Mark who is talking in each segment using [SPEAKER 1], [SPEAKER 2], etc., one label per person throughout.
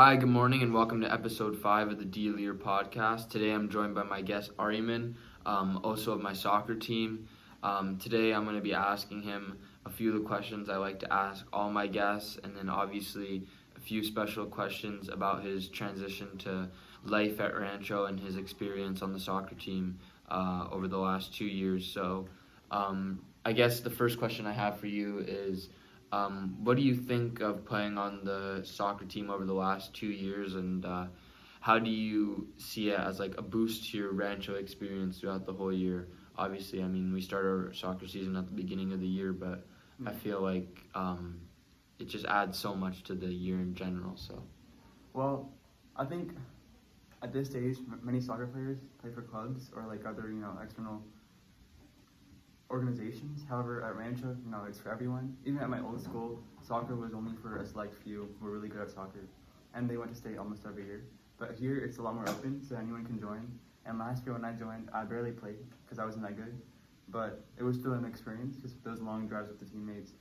[SPEAKER 1] Hi, good morning, and welcome to episode 5 of the D Leier podcast. Today I'm joined by my guest Ayreman, also of my soccer team. Today I'm going to be asking him a few of the questions I like to ask all my guests, and then obviously a few special questions about his transition to life at Rancho and his experience on the soccer team over the last 2 years. I guess the first question I have for you is what do you think of playing on the soccer team over the last 2 years, and how do you see it as like a boost to your Rancho experience throughout the whole year? Obviously, I mean, we start our soccer season at the beginning of the year, but I feel like it just adds so much to the year in general.
[SPEAKER 2] Well, I think at this stage, many soccer players play for clubs or like other, external organizations. However, at Rancho, it's for everyone. Even at my old school, soccer was only for a select few who were really good at soccer, and they went to state almost every year. But here, it's a lot more open, so anyone can join. And last year when I joined, I barely played because I wasn't that good, but it was still an experience because those long drives with the teammates,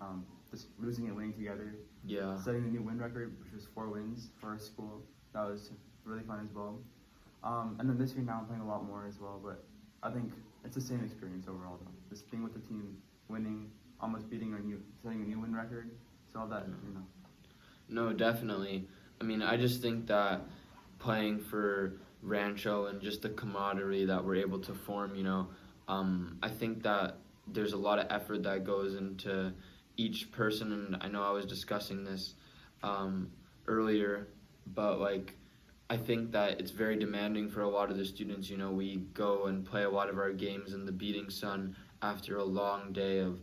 [SPEAKER 2] just losing and winning together,
[SPEAKER 1] Yeah.
[SPEAKER 2] setting a new win record, which was 4 wins for our school. That was really fun as well. And then this year now I'm playing a lot more as well, but I think it's the same experience overall though. Just being with the team, winning, almost setting a new win record. So all that.
[SPEAKER 1] No, definitely. I mean, I just think that playing for Rancho and just the camaraderie that we're able to form, I think that there's a lot of effort that goes into each person, and I know I was discussing this earlier, but like I think that it's very demanding for a lot of the students. We go and play a lot of our games in the beating sun after a long day of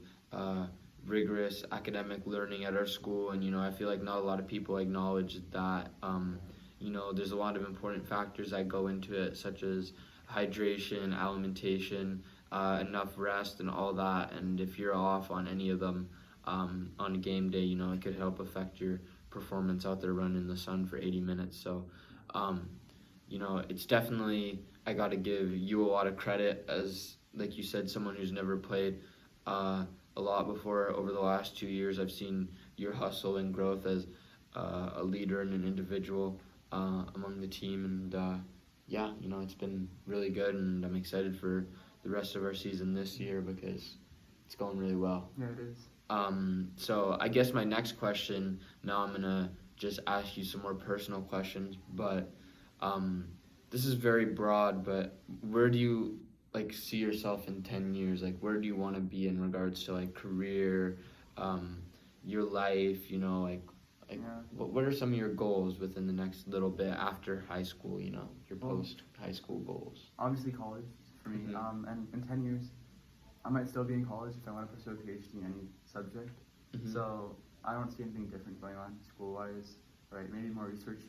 [SPEAKER 1] rigorous academic learning at our school, and I feel like not a lot of people acknowledge that. There's a lot of important factors that go into it, such as hydration, alimentation, enough rest, and all that. And if you're off on any of them on a game day, it could help affect your performance out there running in the sun for 80 minutes. Um, it's definitely, I got to give you a lot of credit as, like you said, someone who's never played a lot before. Over the last 2 years, I've seen your hustle and growth as a leader and an individual among the team, and it's been really good, and I'm excited for the rest of our season this year because it's going really well.
[SPEAKER 2] Yeah, it is.
[SPEAKER 1] So I guess my next question, now I'm gonna just ask you some more personal questions, but this is very broad, but where do you like see yourself in 10 years? Like, where do you want to be in regards to like career, your life, like
[SPEAKER 2] Yeah.
[SPEAKER 1] what are some of your goals within the next little bit after high school, your
[SPEAKER 2] Well,
[SPEAKER 1] post high school goals?
[SPEAKER 2] Obviously college for me.
[SPEAKER 1] Mhm.
[SPEAKER 2] And in 10 years, I might still be in college if I want to pursue a PhD in any subject.
[SPEAKER 1] Mhm.
[SPEAKER 2] So I don't see anything different going on school-wise, right? Maybe more research,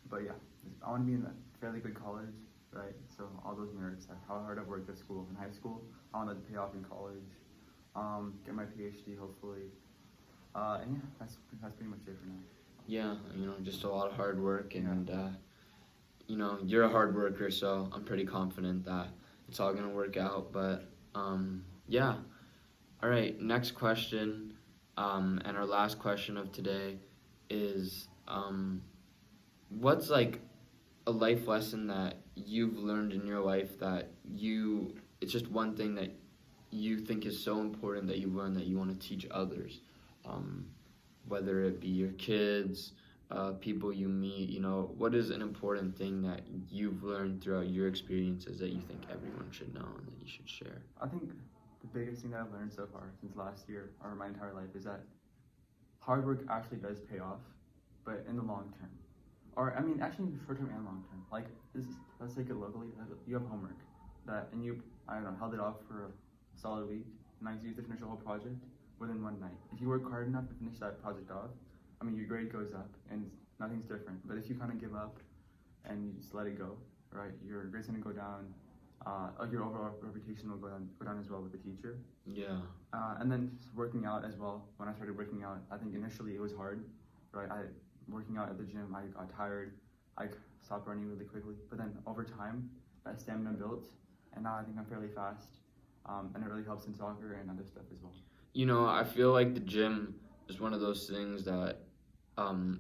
[SPEAKER 2] but yeah, I want to be in a fairly good college, right? So all those merits, like how hard I've worked at school in high school, I want that to pay off in college. Get my PhD hopefully, and yeah, that's pretty much it for now.
[SPEAKER 1] Yeah, just a lot of hard work, and you're a hard worker, so I'm pretty confident that it's all gonna work out. But yeah. All right, next question, and our last question of today is, what's like a life lesson that you've learned in your life that it's just one thing that you think is so important that you learned that you want to teach others, um, whether it be your kids, people you meet, what is an important thing that you've learned throughout your experiences that you think everyone should know and that you should share?
[SPEAKER 2] I think the biggest thing that I've learned so far since last year or my entire life is that hard work actually does pay off, but in the long term. Or I mean, actually, short term and long term. Like let's take it locally. You have homework and you, I don't know, held it off for a solid week, and I used to finish the whole project within one night. If you work hard enough to finish that project off, I mean, your grade goes up and nothing's different. But if you kind of give up and you just let it go, right, your grade's gonna go down. Your overall reputation will go down as well with the teacher.
[SPEAKER 1] Yeah.
[SPEAKER 2] And then just working out as well. When I started working out, I think initially it was hard, right? Working out at the gym, I got tired. I stopped running really quickly. But then over time, that stamina built, and now I think I'm fairly fast. And it really helps in soccer and other stuff as well.
[SPEAKER 1] I feel like the gym is one of those things that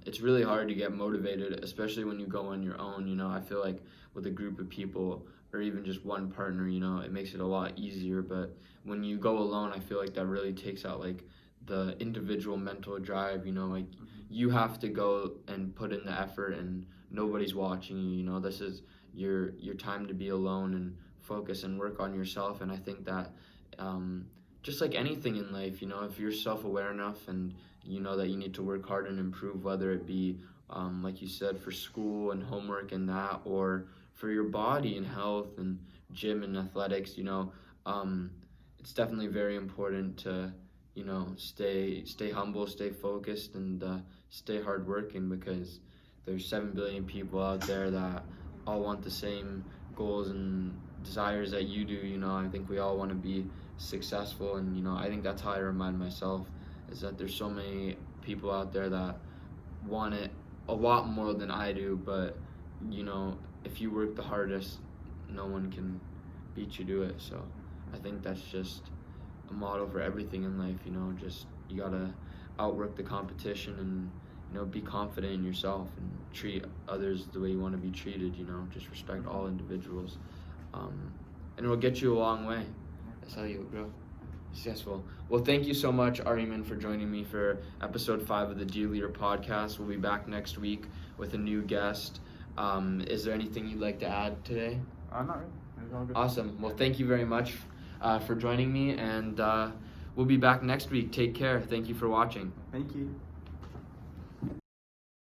[SPEAKER 1] it's really hard to get motivated, especially when you go on your own. I feel like with a group of people or even just one partner, it makes it a lot easier. But when you go alone, I feel like that really takes out like the individual mental drive. Like you have to go and put in the effort, and nobody's watching you. This is your time to be alone and focus and work on yourself. And I think that just like anything in life, if you're self-aware enough and you know that you need to work hard and improve, whether it be like you said, for school and homework and that, or for your body and health and gym and athletics, it's definitely very important to stay humble, stay focused, and stay hardworking, because there's 7 billion people out there that all want the same goals and desires that you do. I think we all want to be successful, and I think that's how I remind myself, is that there's so many people out there that want it a lot more than I do, but if you work the hardest, no one can beat you to it. So I think that's just a motto for everything in life. Just you gotta outwork the competition, and be confident in yourself and treat others the way you want to be treated. Just respect all individuals, and it will get you a long way. That's how you grow successful. Well, thank you so much, Ayreman, for joining me for episode 5 of the D Leier podcast. We'll be back next week with a new guest. Is there anything you'd like to add today?
[SPEAKER 2] Not really. It was all good.
[SPEAKER 1] Awesome. Well, thank you very much for joining me, and we'll be back next week. Take care. Thank you for watching.
[SPEAKER 2] Thank you.